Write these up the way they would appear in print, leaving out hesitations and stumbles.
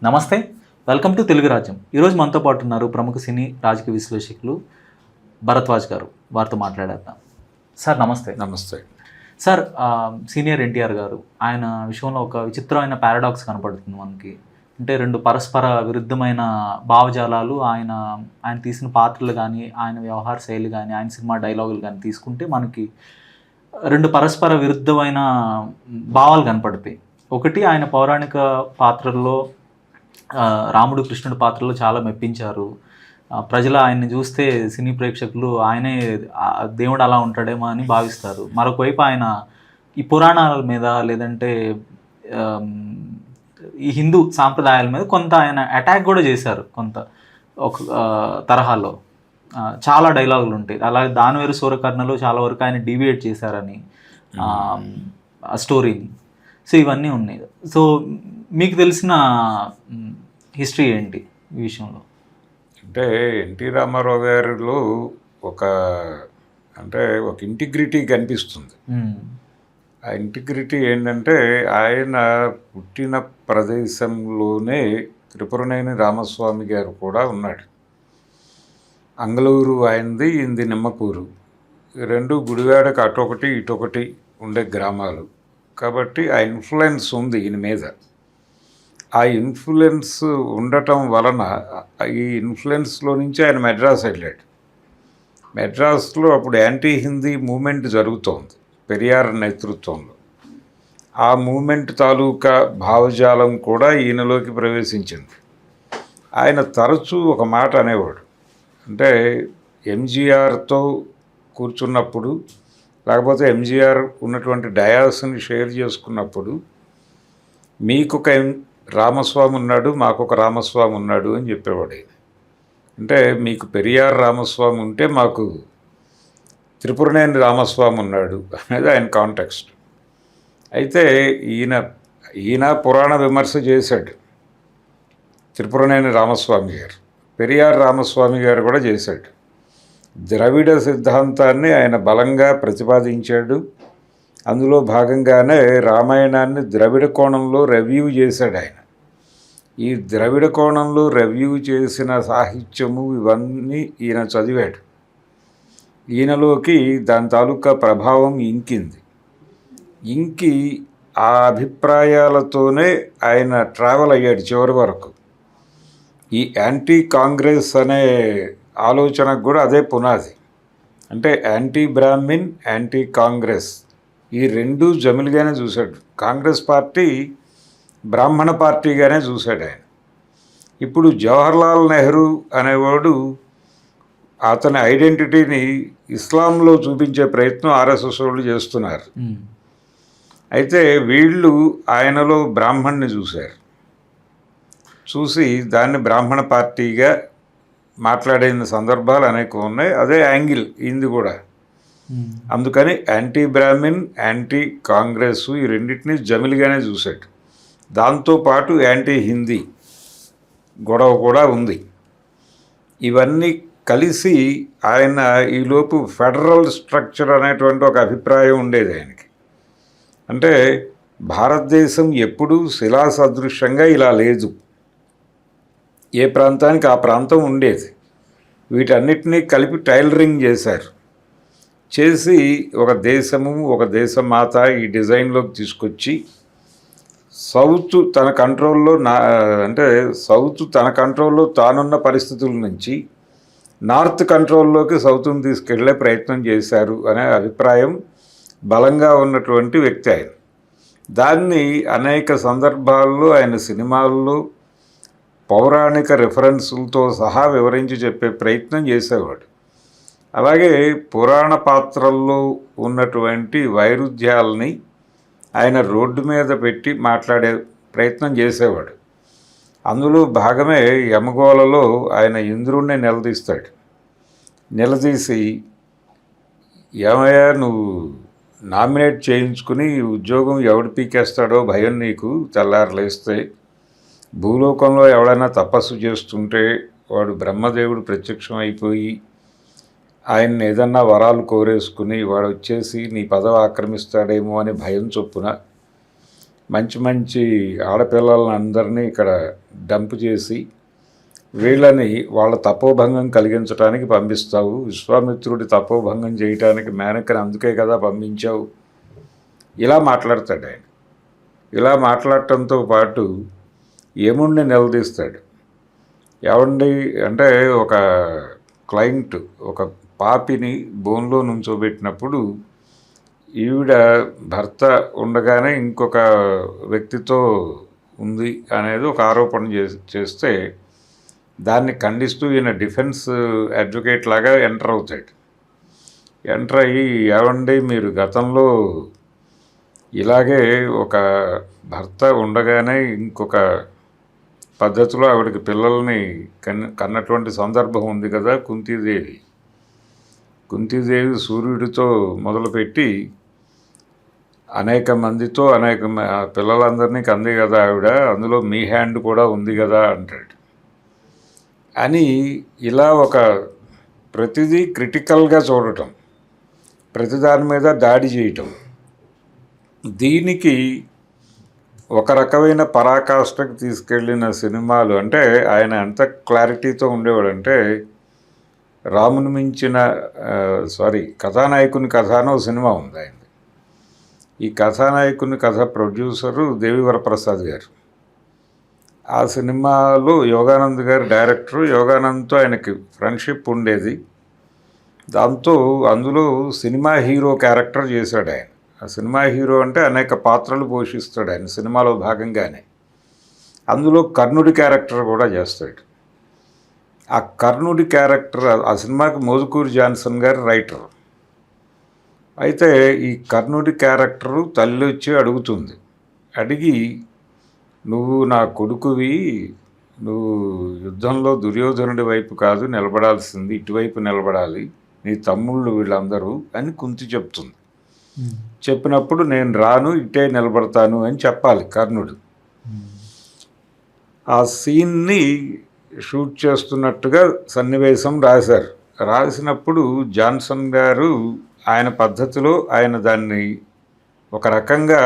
నమస్తే, welcome to Telugu రాజ్యం. ఈరోజు మనతో పాటు ఉన్నారు ప్రముఖ సినీ రాజకీయ విశ్లేషకులు భరద్వాజ్ గారు. వారితో మాట్లాడేద్దాం. సార్ నమస్తే. నమస్తే సార్, సీనియర్ ఎన్టీఆర్ గారు ఆయన విషయంలో ఒక విచిత్రమైన పారాడాక్స్ కనపడుతుంది మనకి. అంటే రెండు పరస్పర విరుద్ధమైన భావజాలాలు ఆయన తీసిన పాత్రలు కానీ, ఆయన వ్యవహార శైలి కానీ, ఆయన సినిమా డైలాగులు కానీ తీసుకుంటే మనకి రెండు పరస్పర విరుద్ధమైన భావాలు కనపడతాయి. ఒకటి, ఆయన పౌరాణిక పాత్రల్లో రాముడు కృష్ణుడి పాత్రలో చాలా మెప్పించారు. ప్రజలు ఆయన్ని చూస్తే సినీ ప్రేక్షకులు ఆయనే దేవుడు అలా ఉంటాడేమో అని భావిస్తారు. మరొకవైపు ఆయన ఈ పురాణాల మీద లేదంటే ఈ హిందూ సాంప్రదాయాల మీద కొంత ఆయన అటాక్ కూడా చేశారు. కొంత ఒక తరహాలో చాలా డైలాగులు ఉంటాయి. అలాగే దానవేరు సూరకర్ణలో చాలా వరకు ఆయన డీవియేట్ చేశారని ఆ స్టోరీని. సో ఇవన్నీ ఉన్నాయి. సో మీకు తెలిసిన హిస్టరీ ఏంటి ఈ విషయంలో? అంటే ఎన్టీ రామారావు గారిలో ఒక ఇంటిగ్రిటీ కనిపిస్తుంది. ఆ ఇంటిగ్రిటీ ఏంటంటే ఆయన పుట్టిన ప్రదేశంలోనే త్రిపురనేని రామస్వామి గారు కూడా ఉన్నాడు. అంగళూరు ఆయనది, ఇంది నిమ్మకూరు. రెండు గుడివాడకు అటొకటి ఇటొకటి ఉండే గ్రామాలు కాబట్టి ఆ ఇన్ఫ్లుయెన్స్ ఉంది ఈయన మీద. ఆ ఇన్ఫ్లుయెన్స్ ఉండటం వలన ఈ ఇన్ఫ్లుయెన్స్లో నుంచి ఆయన మెడ్రాస్ వెళ్ళాడు. మెడ్రాస్లో అప్పుడు యాంటీ హిందీ మూమెంట్ జరుగుతోంది పెరియార్ నేతృత్వంలో. ఆ మూమెంట్ తాలూకా భావజాలం కూడా ఈయనలోకి ప్రవేశించింది. ఆయన తరచూ ఒక మాట అనేవాడు. అంటే ఎంజీఆర్తో కూర్చున్నప్పుడు, లేకపోతే ఎంజీఆర్ ఉన్నటువంటి డయాస్ని షేర్ చేసుకున్నప్పుడు, మీకొక రామస్వామి ఉన్నాడు, మాకొక రామస్వామి ఉన్నాడు అని చెప్పేవాడు. అంటే మీకు పెరియార్ రామస్వామి ఉంటే మాకు త్రిపురనేని రామస్వామి ఉన్నాడు అనేది ఆయన కాంటెక్స్ట్. అయితే ఈయన పురాణ విమర్శ చేశాడు త్రిపురనేని రామస్వామి గారు. పెరియార్ రామస్వామి గారు కూడా చేశాడు. ద్రవిడ సిద్ధాంతాన్ని ఆయన బలంగా ప్రతిపాదించాడు. అందులో భాగంగానే రామాయణాన్ని ద్రవిడ కోణంలో రివ్యూ చేశాడు ఆయన. ఈ ద్రవిడ కోణంలో రివ్యూ చేసిన సాహిత్యము ఇవన్నీ ఈయన చదివాడు. ఈయనలోకి దాని తాలూకా ప్రభావం ఇంకింది. ఇంకి ఆ అభిప్రాయాలతోనే ఆయన ట్రావెల్ అయ్యాడు చివరి వరకు. ఈ యాంటీ కాంగ్రెస్ అనే ఆలోచనకు కూడా అదే పునాది. అంటే యాంటీ బ్రాహ్మిన్, యాంటీ కాంగ్రెస్ ఈ రెండూ జమిలిగానే చూశాడు. కాంగ్రెస్ పార్టీ బ్రాహ్మణ పార్టీగానే చూశాడు ఆయన. ఇప్పుడు జవహర్లాల్ నెహ్రూ అనేవాడు అతని ఐడెంటిటీని ఇస్లాంలో చూపించే ప్రయత్నం ఆర్ఎస్ఎస్ వాళ్ళు చేస్తున్నారు. అయితే వీళ్ళు ఆయనలో బ్రాహ్మణ్ణి చూశారు. చూసి దాన్ని బ్రాహ్మణ పార్టీగా మాట్లాడిన సందర్భాలు అనేక ఉన్నాయి. అదే యాంగిల్ ఇంది కూడా. అందుకని యాంటీ బ్రాహ్మిన్, యాంటీ కాంగ్రెస్ ఈ రెండింటినీ జమిలిగానే చూశాడు. దాంతోపాటు యాంటీ హిందీ గొడవ కూడా ఉంది. ఇవన్నీ కలిసి ఆయన ఈలోపు ఫెడరల్ స్ట్రక్చర్ అనేటువంటి ఒక అభిప్రాయం ఉండేది ఆయనకి. అంటే భారతదేశం ఎప్పుడూ శిలా సదృశ్యంగా ఇలా లేదు, ఏ ప్రాంతానికి ఆ ప్రాంతం ఉండేది. వీటన్నిటినీ కలిపి టైలరింగ్ చేశారు. చేసి ఒక దేశము, ఒక దేశమాత ఈ డిజైన్లోకి తీసుకొచ్చి సౌత్ తన కంట్రోల్లో సౌత్ తన కంట్రోల్లో తానున్న పరిస్థితుల నుంచి నార్త్ కంట్రోల్లోకి సౌత్ని తీసుకెళ్లే ప్రయత్నం చేశారు అనే అభిప్రాయం బలంగా ఉన్నటువంటి వ్యక్తి ఆయన. దాన్ని అనేక సందర్భాల్లో ఆయన సినిమాల్లో పౌరాణిక రెఫరెన్సులతో సహా వివరించి చెప్పే ప్రయత్నం చేసేవాడు. అలాగే పురాణ పాత్రల్లో ఉన్నటువంటి వైరుధ్యాలని ఆయన రోడ్డు మీద పెట్టి మాట్లాడే ప్రయత్నం చేసేవాడు. అందులో భాగమే యమగోళలో ఆయన ఇంద్రుణ్ణి నిలదీస్తాడు. నిలదీసి, ఏమయ్యా నువ్వు నామినేట్ చేయించుకుని ఉద్యోగం ఎవడు పీకేస్తాడో భయం నీకు, తెల్లారలేస్తే భూలోకంలో ఎవడైనా తపస్సు చేస్తుంటే వాడు బ్రహ్మదేవుడు ప్రత్యక్షం అయిపోయి ఆయన్ని ఏదన్నా వరాలు కోరేసుకుని వాడు వచ్చేసి నీ పదవి ఆక్రమిస్తాడేమో అని భయం చొప్పున మంచి మంచి ఆడపిల్లలను అందరినీ ఇక్కడ డంప్ చేసి వీళ్ళని వాళ్ళ తపోభంగం కలిగించడానికి పంపిస్తావు. విశ్వామిత్రుడి తపోభంగం చేయటానికి మేనకని అందుకే కదా పంపించావు. ఇలా మాట్లాడతాడు ఆయన. ఇలా మాట్లాడటంతో పాటు యముణ్ణి నిలదీస్తాడు. ఏమండి అంటే ఒక క్లయింట్ ఒక పాపిని బోన్లో నుంచోబెట్టినప్పుడు ఈవిడ భర్త ఉండగానే ఇంకొక వ్యక్తితో ఉంది అనేది ఒక ఆరోపణ చేస్తే దాన్ని ఖండిస్తూ ఈయన డిఫెన్స్ అడ్వకేట్ లాగా ఎంటర్ అవుతాడు. ఎంటర్ అయ్యి ఏమండి మీరు గతంలో ఇలాగే ఒక భర్త ఉండగానే ఇంకొక పద్ధతిలో ఆవిడకి పిల్లల్ని కన్నటువంటి సందర్భం ఉంది కదా. కుంతీదేవి సూర్యుడితో మొదలుపెట్టి అనేక మందితో అనేక పిల్లలందరినీ కంది కదా ఆవిడ, అందులో మీ హ్యాండ్ కూడా ఉంది కదా అంటాడు. అని ఇలా ఒక ప్రతిదీ క్రిటికల్గా చూడటం, ప్రతిదాని మీద దాడి చేయటం, దీనికి ఒక రకమైన పరాకాష్ఠకు తీసుకెళ్ళిన సినిమాలు. అంటే ఆయన ఎంత క్లారిటీతో ఉండేవాడంటే రాముని మించిన కథానాయకుని కథ అని ఒక సినిమా ఉంది ఆయన. ఈ కథానాయకుని కథ ప్రొడ్యూసరు దేవివరప్రసాద్ గారు. ఆ సినిమాలో యోగానంద్ గారు డైరెక్టరు. యోగానంద్తో ఆయనకి ఫ్రెండ్షిప్ ఉండేది. దాంతో అందులో సినిమా హీరో క్యారెక్టర్ చేశాడు ఆయన. ఆ సినిమా హీరో అంటే అనేక పాత్రలు పోషిస్తాడు ఆయన సినిమాలో భాగంగానే. అందులో కర్ణుడి క్యారెక్టర్ కూడా చేస్తాడు. ఆ కర్ణుడి క్యారెక్టర్ ఆ సినిమాకి మోదుకూరి జాన్సన్ గారు రైటర్. అయితే ఈ కర్ణుడి క్యారెక్టరు తల్లి వచ్చి అడుగుతుంది. అడిగి నువ్వు నా కొడుకువి, నువ్వు యుద్ధంలో దుర్యోధనుడి వైపు కాదు నిలబడాల్సింది, ఇటువైపు నిలబడాలి, నీ తమ్ముళ్ళు వీళ్ళందరూ అని కుంతి చెప్తుంది. చెప్పినప్పుడు నేను రాను, ఇటే నిలబడతాను అని చెప్పాలి కర్ణుడు. ఆ సీన్ని షూట్ చేస్తున్నట్టుగా సన్నివేశం రాశారు. రాసినప్పుడు జాన్సన్ గారు ఆయన పద్ధతిలో ఆయన దాన్ని ఒక రకంగా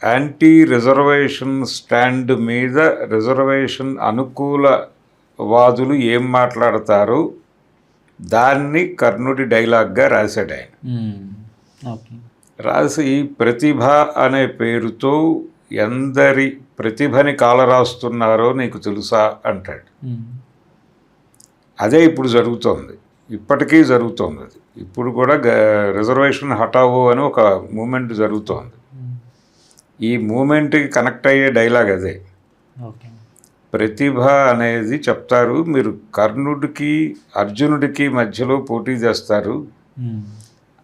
యాంటీ రిజర్వేషన్ స్టాండ్ మీద రిజర్వేషన్ అనుకూల వాదులు ఏం మాట్లాడతారో దాన్ని కర్ణుడి డైలాగ్గా రాశాడు ఆయన. రాసి ప్రతిభ అనే పేరుతో ఎందరి ప్రతిభని కాలరాస్తున్నారో నీకు తెలుసా అంటాడు. అదే ఇప్పుడు జరుగుతోంది, ఇప్పటికీ జరుగుతోంది. అది ఇప్పుడు కూడా రిజర్వేషన్ హటావో అని ఒక మూమెంట్ జరుగుతోంది. ఈ మూమెంట్కి కనెక్ట్ అయ్యే డైలాగ్ అదే. ప్రతిభ అనేది చెప్తారు, మీరు కర్ణుడికి అర్జునుడికి మధ్యలో పోటీ చేస్తారు.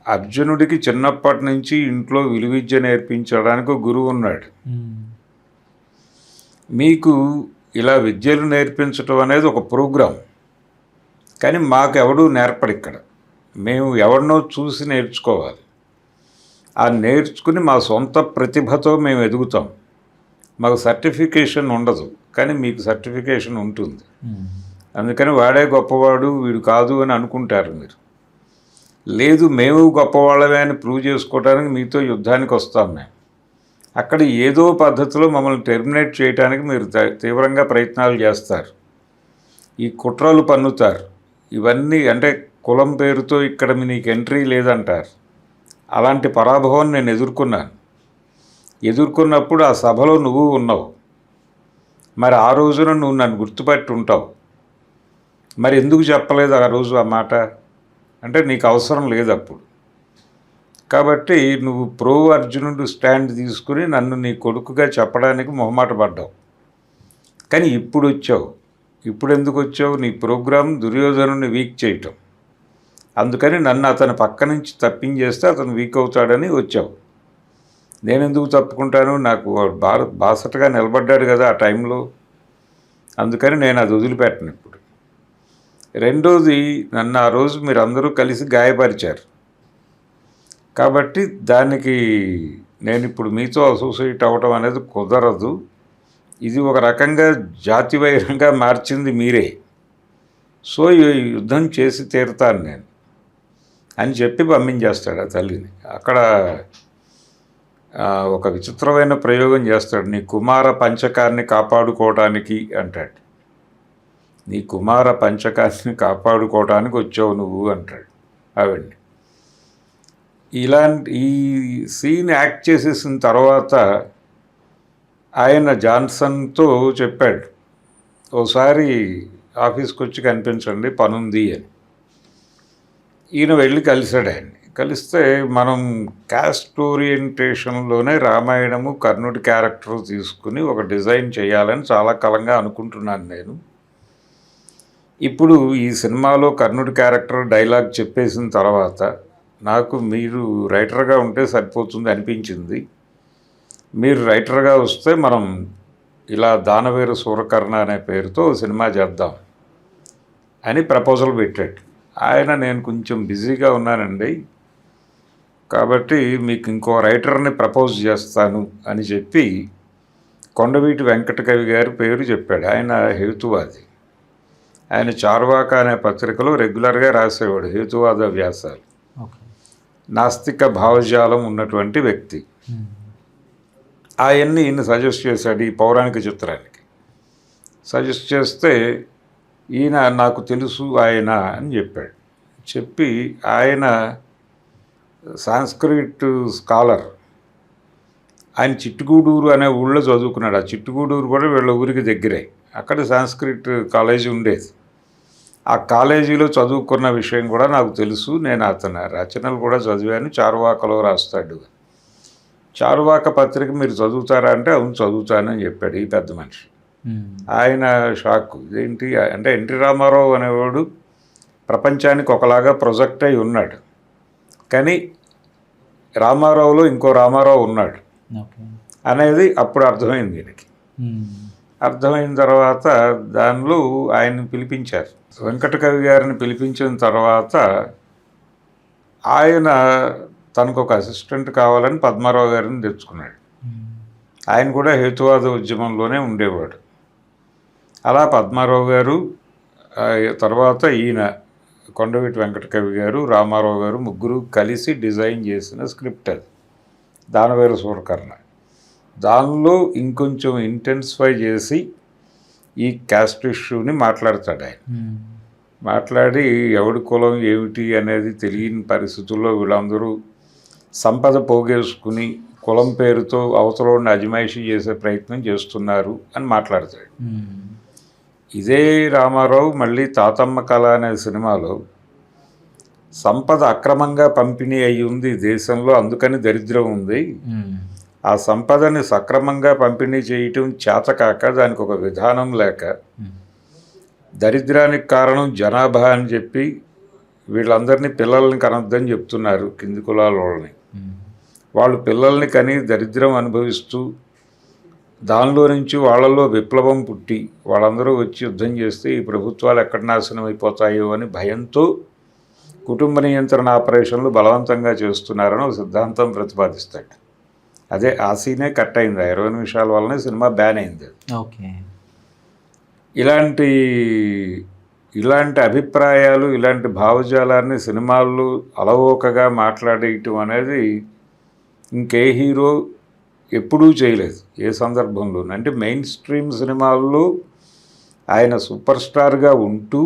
అర్జునుడికి చిన్నప్పటి నుంచి ఇంట్లో విలువిద్య నేర్పించడానికి గురువు ఉన్నాడు. మీకు ఇలా విద్యలు నేర్పించడం అనేది ఒక ప్రోగ్రాం, కానీ మాకు ఎవడూ నేర్పడు. ఇక్కడ మేము ఎవరినో చూసి నేర్చుకోవాలి. ఆ నేర్చుకుని మా సొంత ప్రతిభతో మేము ఎదుగుతాం. మాకు సర్టిఫికేషన్ ఉండదు, కానీ మీకు సర్టిఫికేషన్ ఉంటుంది. అందుకని వాడే గొప్పవాడు వీడు కాదు అని అనుకుంటారు మీరు. లేదు, మేము గొప్పవాళ్ళమే అని ప్రూవ్ చేసుకోవడానికి మీతో యుద్ధానికి వస్తాం మేము. అక్కడ ఏదో పద్ధతిలో మమ్మల్ని టెర్మినేట్ చేయడానికి మీరు తీవ్రంగా ప్రయత్నాలు చేస్తారు, ఈ కుట్రలు పన్నుతారు. ఇవన్నీ అంటే కులం పేరుతో ఇక్కడ నీకు ఎంట్రీ లేదంటారు. అలాంటి పరాభవం నేను ఎదుర్కొన్నాను. ఎదుర్కొన్నప్పుడు ఆ సభలో నువ్వు ఉన్నావు. మరి ఆ రోజున నువ్వు నన్ను గుర్తుపట్టి ఉంటావు. మరి ఎందుకు చెప్పలేదు ఆ రోజు ఆ మాట? అంటే నీకు అవసరం లేదు అప్పుడు. కాబట్టి నువ్వు ప్రో అర్జునుడు స్టాండ్ తీసుకుని నన్ను నీ కొడుకుగా చెప్పడానికి మొహమాట పడ్డావు. కానీ ఇప్పుడు వచ్చావు. ఇప్పుడు ఎందుకు వచ్చావు? నీ ప్రోగ్రాం దుర్యోధనుని వీక్ చేయటం. అందుకని నన్ను అతని పక్క నుంచి తప్పించేస్తే అతను వీక్ అవుతాడని వచ్చావు. నేను ఎందుకు తప్పుకుంటాను? నాకు బాసటగా నిలబడ్డాడు కదా ఆ టైంలో. అందుకని నేను అది వదిలిపెట్టను ఇప్పుడు. రెండోది, నన్ను ఆ రోజు మీరందరూ కలిసి గాయపరిచారు. కాబట్టి దానికి నేను ఇప్పుడు మీతో అసోసియేట్ అవ్వటం అనేది కుదరదు. ఇది ఒక రకంగా జాతి వైరంగా మార్చింది మీరే. సో ఈ యుద్ధం చేసి తీరుతాను నేను అని చెప్పి పంపించేస్తాడు ఆ తల్లిని. అక్కడ ఒక విచిత్రమైన ప్రయోగం చేస్తాడు. నీ కుమార పంచకాన్ని కాపాడుకోవడానికి అంటాడు. నీ కుమార పంచకాన్ని కాపాడుకోవడానికి వచ్చావు నువ్వు అంటాడు ఆవిడ్ని. ఈ సీన్ యాక్ట్ చేసేసిన తర్వాత ఆయన జాన్సన్తో చెప్పాడు, ఓసారి ఆఫీస్కి వచ్చి కనిపించండి, పనుంది అని. ఈయన వెళ్ళి కలిశాడు ఆయన్ని. కలిస్తే మనం క్యాస్ట్ ఓరియంటేషన్లోనే రామాయణము కర్ణుడి క్యారెక్టర్ తీసుకుని ఒక డిజైన్ చేయాలని చాలా కాలంగా అనుకుంటున్నాను నేను. ఇప్పుడు ఈ సినిమాలో కర్ణుడి క్యారెక్టర్ డైలాగ్ చెప్పేసిన తర్వాత నాకు మీరు రైటర్గా ఉంటే సరిపోతుంది అనిపించింది. మీరు రైటర్గా వస్తే మనం ఇలా దానవీర సూరకర్ణ అనే పేరుతో సినిమా చేద్దాం అని ప్రపోజల్ పెట్టాడు ఆయన. నేను కొంచెం బిజీగా ఉన్నానండి, కాబట్టి మీకు ఇంకో రైటర్ని ప్రపోజ్ చేస్తాను అని చెప్పి కొండవీటి వెంకటకవి గారి పేరు చెప్పాడు. ఆయన హేతువాది. ఆయన చార్వాక అనే పత్రికలో రెగ్యులర్గా రాసేవాడు హేతువాద వ్యాసాలు. నాస్తిక భావజాలం ఉన్నటువంటి వ్యక్తి. ఆయన్ని ఈయన సజెస్ట్ చేశాడు ఈ పౌరాణిక చిత్రానికి. సజెస్ట్ చేస్తే ఈయన నాకు తెలుసు ఆయన అని చెప్పాడు. చెప్పి ఆయన సాంస్క్రిట్ స్కాలర్. ఆయన చిట్టుగూడూరు అనే ఊళ్ళో చదువుకున్నాడు. ఆ చిట్టుగూడూరు కూడా వీళ్ళ ఊరికి దగ్గరే. అక్కడ సాంస్క్రిట్ కాలేజీ ఉండేది. ఆ కాలేజీలో చదువుకున్న విషయం కూడా నాకు తెలుసు. నేను అతని రచనలు కూడా చదివాను, చారువాకలో రాస్తాడు. చారువాక పత్రిక మీరు చదువుతారా అంటే అవును చదువుతానని చెప్పాడు ఈ పెద్ద మనిషి. ఆయన షాక్. ఇదేంటి అంటే ఎన్టీ రామారావు అనేవాడు ప్రపంచానికి ఒకలాగా ప్రొజెక్ట్ అయి ఉన్నాడు, కానీ రామారావులో ఇంకో రామారావు ఉన్నాడు అనేది అప్పుడు అర్థమైంది దీనికి. అర్థమైన తర్వాత దానిలో ఆయన్ని పిలిపించారు. వెంకటకవి గారిని పిలిపించిన తర్వాత ఆయన తనకు ఒక అసిస్టెంట్ కావాలని పద్మారావు గారిని తెచ్చుకున్నాడు. ఆయన కూడా హేతువాద ఉద్యమంలోనే ఉండేవాడు. అలా పద్మారావు గారు తర్వాత ఈయన కొండవీటి వెంకటకవి గారు, రామారావు గారు ముగ్గురు కలిసి డిజైన్ చేసిన స్క్రిప్ట్ అది దానవీర సూరకర్ణ. దానిలో ఇంకొంచెం ఇంటెన్సిఫై చేసి ఈ క్యాస్ట్ ఇష్యూని మాట్లాడతాడు ఆయన. మాట్లాడి ఎవడి కులం ఏమిటి అనేది తెలియని పరిస్థితుల్లో వీళ్ళందరూ సంపద పోగేసుకుని కులం పేరుతో అవతలని అజమాయిషీ చేసే ప్రయత్నం చేస్తున్నారు అని మాట్లాడతాడు. ఇదే రామారావు మళ్ళీ తాతమ్మ కళ అనే సినిమాలో సంపద అక్రమంగా పంపిణీ అయి ఉంది దేశంలో, అందుకని దరిద్రం ఉంది, ఆ సంపదని సక్రమంగా పంపిణీ చేయటం చేతకాక దానికి ఒక విధానం లేక దరిద్రానికి కారణం జనాభా అని చెప్పి వీళ్ళందరినీ పిల్లల్ని కనొద్దని చెప్తున్నారు కింది కులాల వాళ్ళని. వాళ్ళు పిల్లల్ని కని దరిద్రం అనుభవిస్తూ దానిలో నుంచి వాళ్ళల్లో విప్లవం పుట్టి వాళ్ళందరూ వచ్చి యుద్ధం చేస్తే ఈ ప్రభుత్వాలు ఎక్కడ నాశనం అయిపోతాయో అని భయంతో కుటుంబ నియంత్రణ ఆపరేషన్లు బలవంతంగా చేస్తున్నారని ఒక సిద్ధాంతం ప్రతిపాదిస్తాడు. అదే ఆ సీనే కట్ అయింది. 20 నిమిషాల వల్లనే సినిమా బ్యాన్ అయింది. ఓకే. ఇలాంటి అభిప్రాయాలు, ఇలాంటి భావజాలాన్ని సినిమాల్లో అలవోకగా మాట్లాడేయటం అనేది ఇంకే హీరో ఎప్పుడూ చేయలేదు ఏ సందర్భంలో. అంటే మెయిన్ స్ట్రీమ్ సినిమాల్లో ఆయన సూపర్ స్టార్గా ఉంటూ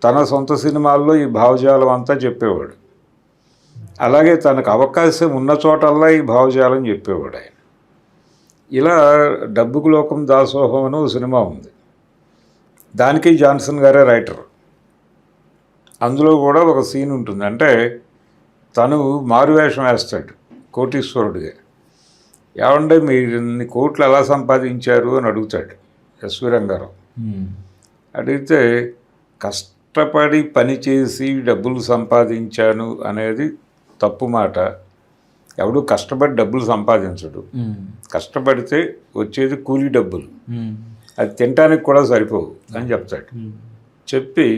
తన సొంత సినిమాల్లో ఈ భావజాలం అంతా చెప్పేవాడు. అలాగే తనకు అవకాశం ఉన్న చోటల్లా ఈ భావజాలం చెప్పేవాడు ఆయన. ఇలా డబ్బుకు లోకం దాసోహం అని ఒక సినిమా ఉంది, దానికి జాన్సన్ గారే రైటర్. అందులో కూడా ఒక సీన్ ఉంటుంది. అంటే తను మారువేషం వేస్తాడు కోటీశ్వరుడిగా. ఏమంటే మీరు ఇన్ని కోట్లు ఎలా సంపాదించారు అని అడుగుతాడు ఎస్వి రంగారావు. అడిగితే కష్టపడి పనిచేసి డబ్బులు సంపాదించాను అనేది తప్పు మాట. ఎవడు కష్టపడి డబ్బులు సంపాదించడు. కష్టపడితే వచ్చేది కూలీ డబ్బులు, అది తినటానికి కూడా సరిపోవు అని చెప్తాడు. చెప్పి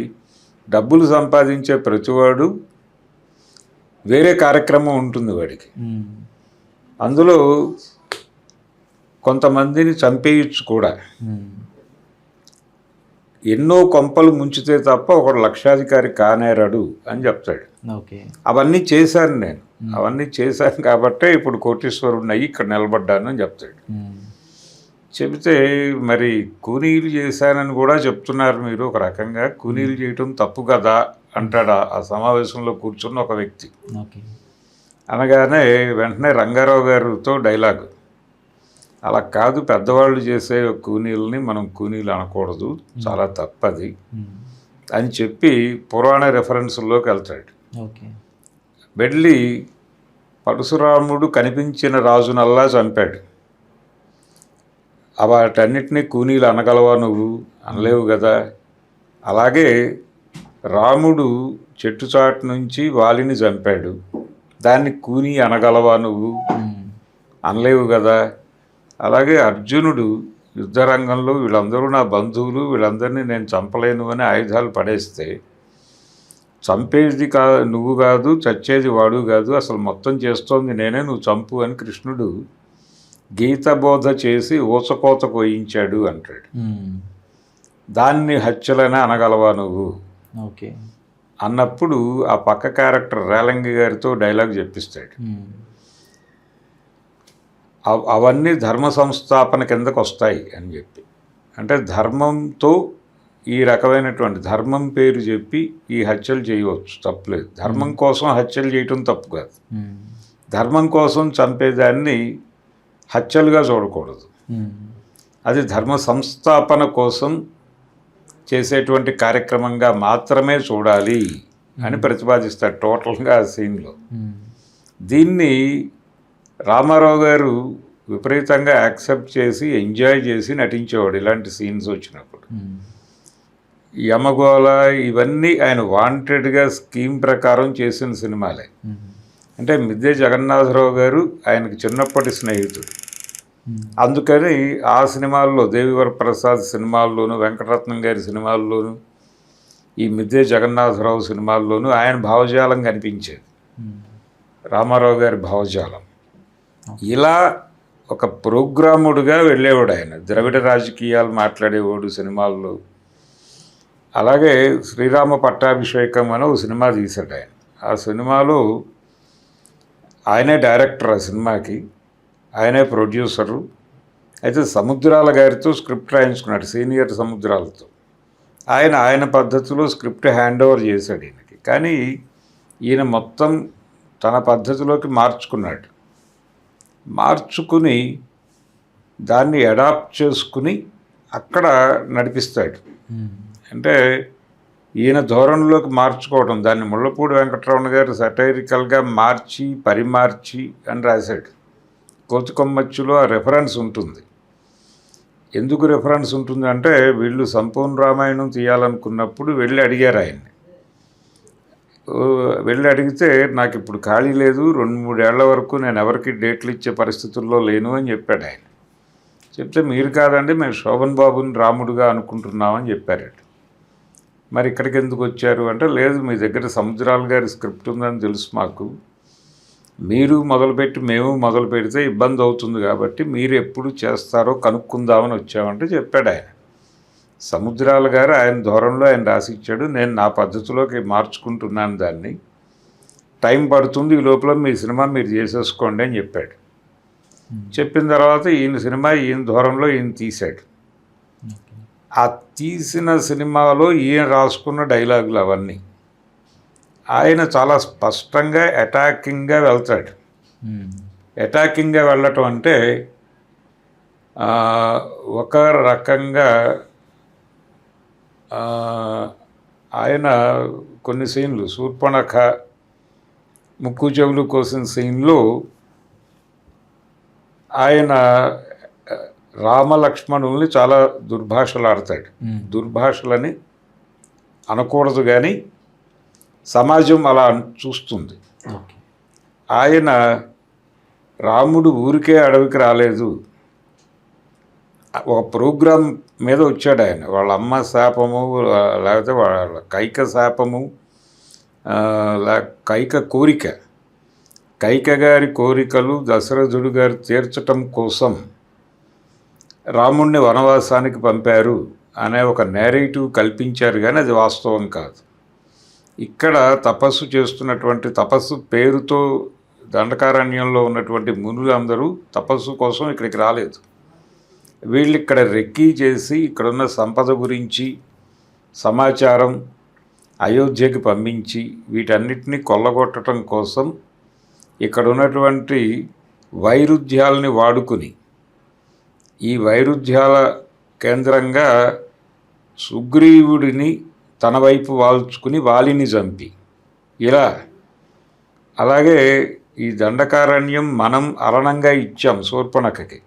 డబ్బులు సంపాదించే ప్రతివాడు వేరే కార్యక్రమం ఉంటుంది వాడికి, అందులో కొంతమందిని చంపేయచ్చు కూడా. ఎన్నో కొంపలు ముంచితే తప్ప ఒకడు లక్షాధికారి కానేరాడు అని చెప్తాడు. ఓకే. అవన్నీ చేశాను నేను, అవన్నీ చేశాను కాబట్టే ఇప్పుడు కోటీశ్వరుడిని అయ్యి ఇక్కడ నిలబడ్డాను అని చెప్తాడు. చెబితే మరి కూనీలు చేశానని కూడా చెప్తున్నారు మీరు, ఒక రకంగా కూనీలు చేయటం తప్పు కదా అంటాడు ఆ సమావేశంలో కూర్చున్న ఒక వ్యక్తి. ఓకే. అనగానే వెంటనే రంగారావు గారితో డైలాగ్, అలా కాదు, పెద్దవాళ్ళు చేసే కూనీలని మనం కూనీలు అనకూడదు, చాలా తప్పది అని చెప్పి పురాణ రెఫరెన్స్లోకి వెళ్తాడు. ఓకే. వెళ్ళి పరశురాముడు కనిపించిన రాజునల్లా చంపాడు, వాటన్నిటినీ కూనీలు అనగలవా నువ్వు? అనలేవు కదా. అలాగే రాముడు చెట్టు చాటు నుంచి వాలిని చంపాడు, దాన్ని కూనీ అనగలవా నువ్వు? అనలేవు కదా. అలాగే అర్జునుడు యుద్ధరంగంలో వీళ్ళందరూ నా బంధువులు, వీళ్ళందరినీ నేను చంపలేను అని ఆయుధాలు పడేస్తే, చంపేది నువ్వు కాదు, చచ్చేది వాడు కాదు, అసలు మొత్తం చేస్తోంది నేనే, నువ్వు చంపు అని కృష్ణుడు గీతబోధ చేసి ఊచకోత కోయించాడు అంటాడు. దాన్ని హత్యలనే అనగలవా నువ్వు? ఓకే. అన్నప్పుడు ఆ పక్క క్యారెక్టర్ రేలంగి గారితో డైలాగ్ చెప్పిస్తాడు, అవన్నీ ధర్మ సంస్థాపన కిందకు వస్తాయి అని చెప్పి. అంటే ధర్మంతో ఈ రకమైనటువంటి ధర్మం పేరు చెప్పి ఈ హత్యలు చేయవచ్చు, తప్పులేదు. ధర్మం కోసం హత్యలు చేయటం తప్పు కాదు, ధర్మం కోసం చంపేదాన్ని హత్యలుగా చూడకూడదు, అది ధర్మ సంస్థాపన కోసం చేసేటువంటి కార్యక్రమంగా మాత్రమే చూడాలి అని ప్రతిపాదిస్తాడు టోటల్గా ఆ సీన్లో. దీన్ని రామారావు గారు విపరీతంగా యాక్సెప్ట్ చేసి ఎంజాయ్ చేసి నటించేవాడు ఇలాంటి సీన్స్ వచ్చినప్పుడు. యమగోళ ఇవన్నీ ఆయన వాంటెడ్గా స్కీమ్ ప్రకారం చేసిన సినిమాలే. అంటే మిద్దె జగన్నాథరావు గారు ఆయనకు చిన్నప్పటి స్నేహితుడు, అందుకని ఆ సినిమాల్లో దేవివర ప్రసాద్ సినిమాల్లోనూ, వెంకటరత్నం గారి సినిమాల్లోనూ, ఈ మిద్దె జగన్నాథరావు సినిమాల్లోనూ ఆయన భావజాలం కనిపించేది, రామారావు గారి భావజాలం. ఇలా ఒక ప్రోగ్రాముడుగా వెళ్ళేవాడు ఆయన, ద్రవిడ రాజకీయాలు మాట్లాడేవాడు సినిమాల్లో. అలాగే శ్రీరామ పట్టాభిషేకం అని ఒక సినిమా తీశాడు ఆయన. ఆ సినిమాలో ఆయనే డైరెక్టర్, ఆ సినిమాకి ఆయనే ప్రొడ్యూసరు. అయితే సముద్రాల గారితో స్క్రిప్ట్ రాయించుకున్నాడు, సీనియర్ సముద్రాలతో. ఆయన పద్ధతిలో స్క్రిప్ట్ హ్యాండ్ ఓవర్ చేశాడు ఈయనకి. కానీ ఈయన మొత్తం తన పద్ధతిలోకి మార్చుకుని దాన్ని అడాప్ట్ చేసుకుని అక్కడ నడిపిస్తాడు. అంటే ఈయన ధోరణిలోకి మార్చుకోవడం, దాన్ని ముళ్ళపూడి వెంకటరమణ గారు సటైరికల్గా మార్చి పరిమార్చి అని రాశాడు. కోతికొమ్మచ్చిలో ఆ రెఫరెన్స్ ఉంటుంది. ఎందుకు రెఫరెన్స్ ఉంటుంది అంటే, వీళ్ళు సంపూర్ణ రామాయణం తీయాలనుకున్నప్పుడు వెళ్ళి అడిగారు ఆయన్ని. వెళ్ళి అడిగితే నాకు ఇప్పుడు ఖాళీ లేదు, 2-3 ఏళ్ల వరకు నేను ఎవరికి డేట్లు ఇచ్చే పరిస్థితుల్లో లేను అని చెప్పాడు ఆయన. చెప్తే మీరు కాదండి, మేము శోభన్ బాబుని రాముడుగా అనుకుంటున్నామని చెప్పారట. మరి ఇక్కడికి ఎందుకు వచ్చారు అంటే, లేదు మీ దగ్గర సముద్రాల గారి స్క్రిప్ట్ ఉందని తెలుసు మాకు, మీరు మొదలుపెట్టి మేము మొదలు పెడితే ఇబ్బంది అవుతుంది కాబట్టి మీరు ఎప్పుడు చేస్తారో కనుక్కుందామని వచ్చామంటే చెప్పాడు ఆయన. సముద్రాల గారు ఆయన ధోరణిలో ఆయన రాసిచ్చాడు, నేను నా పద్ధతిలోకి మార్చుకుంటున్నాను, దాన్ని టైం పడుతుంది, ఈ లోపల మీ సినిమా మీరు చేసేసుకోండి అని చెప్పాడు. చెప్పిన తర్వాత ఈయన సినిమా ఈయన ధోరణిలో ఈయన తీశాడు. ఆ తీసిన సినిమాలో ఈయన రాసుకున్న డైలాగులు అవన్నీ ఆయన చాలా స్పష్టంగా అటాకింగ్గా వెళ్తాడు. అటాకింగ్గా వెళ్ళటం అంటే ఒక రకంగా ఆయన కొన్ని సీన్లు, శూర్పణఖ ముక్కు చెవులు కోసిన సీన్లో ఆయన రామలక్ష్మణుల్ని చాలా దుర్భాషలాడతాడు. దుర్భాషలని అనకూడదు కానీ సమాజం అలా చూస్తుంది. ఆయన రాముడు ఊరికే అడవికి రాలేదు, ఒక ప్రోగ్రాం మీద వచ్చాడు ఆయన. వాళ్ళ అమ్మ శాపము, లేకపోతే వాళ్ళ కైక శాపము, కైక కోరిక, కైక గారి కోరికలు దశరథుడు గారు తీర్చటం కోసం రాముణ్ణి వనవాసానికి పంపారు అనే ఒక నేరేటివ్ కల్పించారు, కానీ అది వాస్తవం కాదు. ఇక్కడ తపస్సు చేస్తున్నటువంటి, తపస్సు పేరుతో దండకారణ్యంలో ఉన్నటువంటి మునులు అందరూ తపస్సు కోసం ఇక్కడికి రాలేదు. వీళ్ళు ఇక్కడ రెక్కీ చేసి ఇక్కడున్న సంపద గురించి సమాచారం అయోధ్యకి పంపించి వీటన్నిటినీ కొల్లగొట్టడం కోసం ఇక్కడ ఉన్నటువంటి వైరుధ్యాలని వాడుకుని, ఈ వైరుధ్యాల కేంద్రంగా సుగ్రీవుడిని తన వైపు వాల్చుకుని వాలిని చంపి ఇలా. అలాగే ఈ దండకారణ్యం మనం అరణంగా ఇచ్చాం శూర్పణఖకి.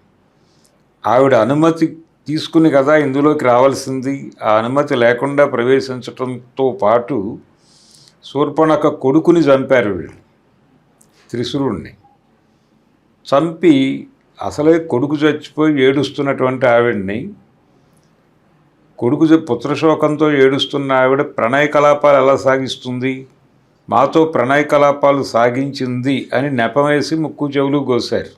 ఆవిడ అనుమతి తీసుకుని కదా ఇందులోకి రావాల్సింది. ఆ అనుమతి లేకుండా ప్రవేశించడంతో పాటు శూర్పణఖ కొడుకుని చంపారు వీళ్ళు, త్రిశూరుణ్ణి చంపి. అసలే కొడుకు చచ్చిపోయి ఏడుస్తున్నటువంటి ఆవిడ్ని, కొడుకు పుత్రశోకంతో ఏడుస్తున్న ఆవిడ ప్రణయ కలాపాలు ఎలా సాగిస్తుంది? మాతో ప్రణయ కలాపాలు సాగించింది అని నెపమేసి ముక్కు చెవులు కోసారు.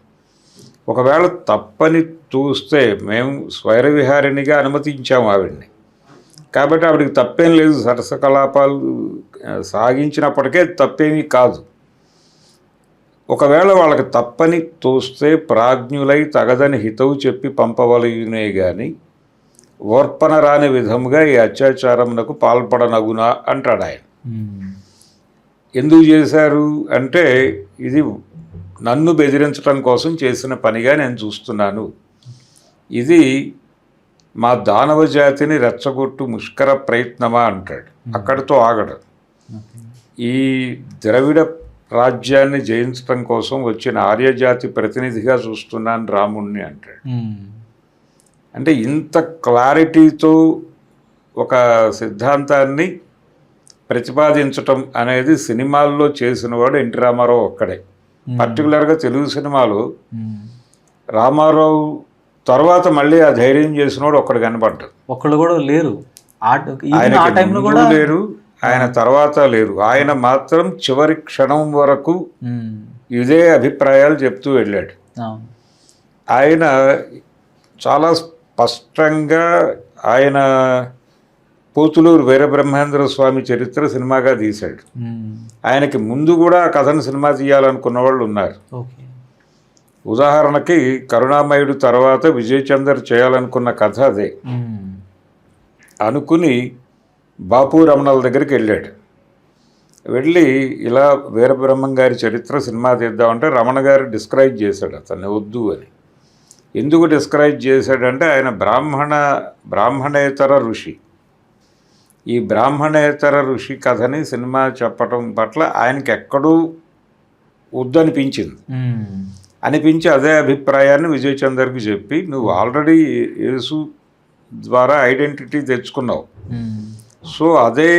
ఒకవేళ తప్పని చూస్తే మేము స్వైరవిహారిణిగా అనుమతించాము ఆవిడ్ని, కాబట్టి ఆవిడికి తప్పేం లేదు. సరస కలాపాలు సాగించినప్పటికే తప్పేమీ కాదు. ఒకవేళ వాళ్ళకి తప్పని తోస్తే ప్రాజ్ఞులై తగదని హితవు చెప్పి పంపవలయునే గాని ఓర్పన రాని విధముగా ఈ అత్యాచారమునకు పాల్పడనగునా అంటాడు ఆయన. ఎందుకు చేశారు అంటే, ఇది నన్ను బెదిరించడం కోసం చేసిన పనిగా నేను చూస్తున్నాను. ఇది మా దానవ జాతిని రెచ్చగొట్టు ముష్కర ప్రయత్నమా అంటాడు. అక్కడితో ఆగడు. ఈ ద్రవిడ రాజ్యాన్ని జయించడం కోసం వచ్చిన ఆర్యజాతి ప్రతినిధిగా చూస్తున్నాను రాముణ్ణి అంటాడు. అంటే ఇంత క్లారిటీతో ఒక సిద్ధాంతాన్ని ప్రతిపాదించటం అనేది సినిమాల్లో చేసినవాడు ఎన్టీ రామారావు ఒక్కడే. పర్టికులర్గా తెలుగు సినిమాలో రామారావు తర్వాత మళ్ళీ ఆ ధైర్యం చేసినవాడు ఒక్కడు కనపడ్డాడు. ఒక్కళ్ళు కూడా లేరు, ఆయన లేరు, ఆయన తర్వాత లేరు. ఆయన మాత్రం చివరి క్షణం వరకు ఇదే అభిప్రాయాలు చెప్తూ వెళ్ళాడు. ఆయన చాలా స్పష్టంగా ఆయన పోతులూరు వీరబ్రహ్మేంద్ర స్వామి చరిత్ర సినిమాగా తీశాడు. ఆయనకి ముందు కూడా ఆ కథను సినిమా తీయాలనుకున్న వాళ్ళు ఉన్నారు. ఉదాహరణకి కరుణామయుడు తర్వాత విజయ్ చందర్ చేయాలనుకున్న కథ అదే. అనుకుని బాపు రమణల దగ్గరికి వెళ్ళాడు. వెళ్ళి ఇలా వీరబ్రహ్మం గారి చరిత్ర సినిమా తీద్దామంటే రమణ గారు డిస్క్రైబ్ చేశాడు అతన్ని వద్దు అని. ఎందుకు డిస్క్రైబ్ చేశాడంటే, ఆయన బ్రాహ్మణేతర ఋషి. ఈ బ్రాహ్మణేతర ఋషి కథని సినిమా చెప్పటం పట్ల ఆయనకి ఎక్కడూ వద్దనిపించింది. అనిపించి అదే అభిప్రాయాన్ని విజయ్ చందర్కి చెప్పి, నువ్వు ఆల్రెడీ యేసు ద్వారా ఐడెంటిటీ తెచ్చుకున్నావు, సో అదే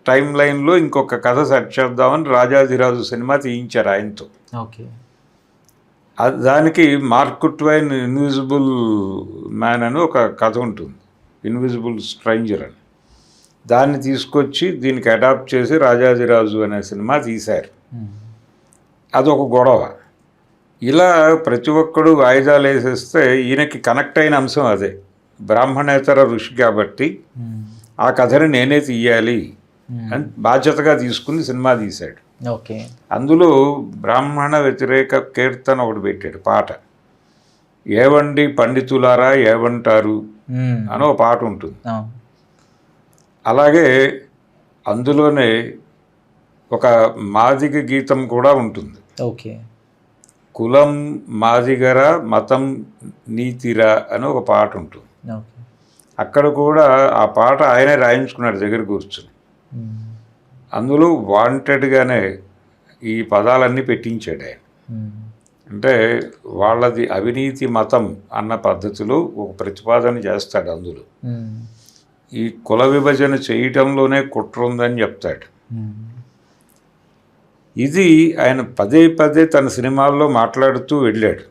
టైం లైన్లో ఇంకొక కథ సెట్ చేద్దామని రాజాధిరాజు సినిమా తీయించారు ఆయనతో. దానికి మార్క్ ట్వైన్ ఇన్విజిబుల్ మ్యాన్ అని ఒక కథ ఉంటుంది, ఇన్విజిబుల్ స్ట్రేంజర్ అని. దాన్ని తీసుకొచ్చి దీనికి అడాప్ట్ చేసి రాజాధిరాజు అనే సినిమా తీశారు. అదొక గొడవ. ఇలా ప్రతి ఒక్కడు వాయిదాలు వేసేస్తే ఈయనకి కనెక్ట్ అయిన అంశం అదే, బ్రాహ్మణేతర ఋషి కాబట్టి ఆ కథని నేనే తీయాలి అని బాధ్యతగా తీసుకుని సినిమా తీశాడు. అందులో బ్రాహ్మణ వ్యతిరేక కీర్తన ఒకటి పెట్టాడు పాట. ఏవండి పండితులారా ఏవంటారు అని ఒక పాట ఉంటుంది. అలాగే అందులోనే ఒక మాదిగ గీతం కూడా ఉంటుంది. కులం మాదిగరా మతం నీతిరా అని ఒక పాట ఉంటుంది. అక్కడ కూడా ఆ పాట ఆయనే రాయించుకున్నాడు దగ్గర కూర్చుని. అందులో వాంటెడ్గానే ఈ పదాలన్నీ పెట్టించాడు ఆయన. అంటే వాళ్ళది అవినీతి మతం అన్న పద్ధతిలో ఒక ప్రతిపాదన చేస్తాడు. అందులో ఈ కుల విభజన చేయటంలోనే కుట్ర ఉందని చెప్తాడు. ఇది ఆయన పదే పదే తన సినిమాల్లో మాట్లాడుతూ వెళ్ళాడు.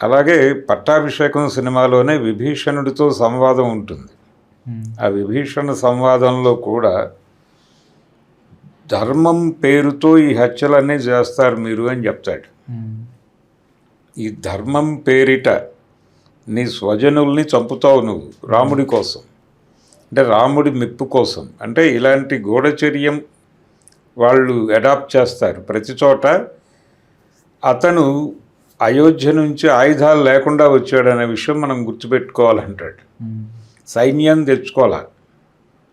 అలాగే పట్టాభిషేకం సినిమాలోనే విభీషణుడితో సంవాదం ఉంటుంది. ఆ విభీషణ సంవాదంలో కూడా ధర్మం పేరుతో ఈ హత్యలన్నీ చేస్తారు మీరు అని చెప్తాడు. ఈ ధర్మం పేరిట నీ స్వజనుల్ని చంపుతావు నువ్వు రాముడి కోసం, అంటే రాముడి మెప్పు కోసం. అంటే ఇలాంటి గూఢచర్యం వాళ్ళు అడాప్ట్ చేస్తారు ప్రతి చోట. అతను అయోధ్య నుంచి ఆయుధాలు లేకుండా వచ్చాడనే విషయం మనం గుర్తుపెట్టుకోవాలంటాడు. సైన్యం తెచ్చుకోవాలా,